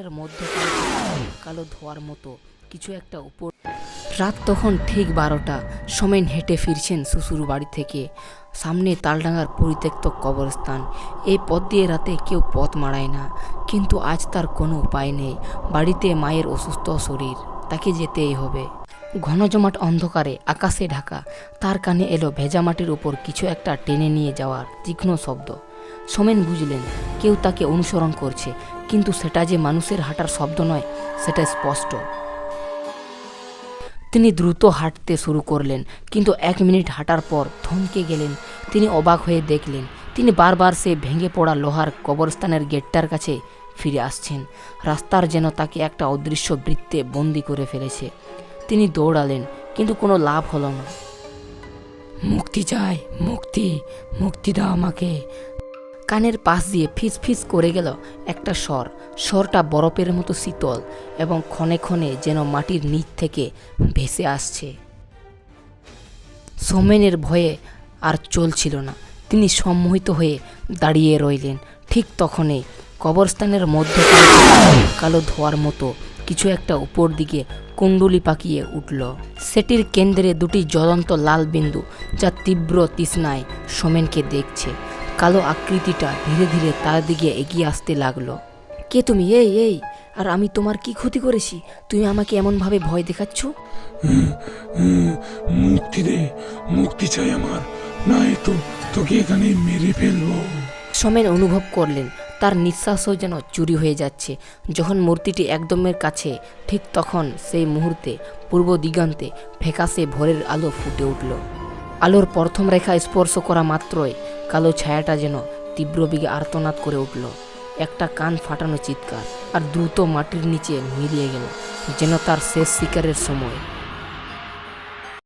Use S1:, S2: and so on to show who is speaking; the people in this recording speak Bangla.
S1: এর মধ্যে কালো ধোয়ার মতো কিছু একটা উপর। রাত তখন ঠিক 12টা। সোমেন হেঁটে ফিরছেন শ্বশুর বাড়ি থেকে। সামনে তালডাঙ্গার পরিত্যক্ত কবরস্থান। এই পথ দিয়ে রাতে কেউ পথ মাড়ায় না, কিন্তু আজ তার কোনো উপায় নেই। বাড়িতে মায়ের অসুস্থ শরীর, তাকে যেতেই হবে। ঘন জমাট অন্ধকারে আকাশে ঢাকা। তার কানে এলো ভেজা মাটির উপর কিছু একটা টেনে নিয়ে যাওয়ার তীক্ষ্ণ শব্দ। সোমেন বুঝলেন কেউ তাকে অনুসরণ করছে, কিন্তু সেটা যে মানুষের হাঁটার শব্দ নয়, সেটা স্পষ্ট। তিনি দ্রুত হাঁটতে শুরু করলেন, কিন্তু 1 মিনিট হাঁটার পর থমকে গেলেন। তিনি অবাক হয়ে দেখলেন তিনি বারবার সে ভেঙে পড়া লোহার কবরস্থানের গেটটার কাছে ফিরে আসছেন। রাস্তার যেন তাকে একটা অদৃশ্য বৃত্তে বন্দি করে ফেলেছে। তিনি দৌড়ালেন, কিন্তু কোনো লাভ হলো না। মুক্তি চাই, মুক্তি, মুক্তি দাও আমাকে। কানের পাশ দিয়ে ফিস ফিস করে গেল একটা স্বর। স্বরটা বরফের মতো শীতল এবং ক্ষণে ক্ষণে যেন মাটির নিচ থেকে ভেসে আসছে। সোমেনের ভয়ে আর চলছিল না। তিনি সম্মোহিত হয়ে দাঁড়িয়ে রইলেন। ঠিক তখনই কবরস্থানের মধ্যে কালো ধোয়ার মতো কিছু একটা উপর দিকে কুণ্ডুলি পাকিয়ে উঠল। সেটির কেন্দ্রে দুটি জ্বলন্ত লাল বিন্দু, যা তীব্র তৃষ্ণায় সোমেনকে দেখছে। কালো আকৃতিটা ধীরে ধীরে তার দিকে এগিয়ে আসতে লাগলো। কে তুমি? এই এই, আর আমি তোমার কি ক্ষতি করেছি? তুমি আমাকে এমনভাবে ভয় দেখাচ্ছ?
S2: মুক্তি দে, মুক্তি চাই আমার, না তো তোকে এখানে মেরে ফেলবো।
S1: সোমেন অনুভব করলেন তার নিঃশ্বাসও যেন চুরি হয়ে যাচ্ছে। যখন মূর্তিটি একদমের কাছে, ঠিক তখন সেই মুহূর্তে পূর্ব দিগন্তে ফ্যাকাশে ভোরের আলো ফুটে উঠল। আলোর প্রথম রেখা স্পর্শ করা মাত্রই কালো ছায়াটা যেন তীব্র বেগে আর্তনাদ করে উঠল। একটা কান ফাটানো চিৎকার, আর দ্রুত মাটির নিচে মিলিয়ে গেল, যেন তার শেষ শিকারের সময়।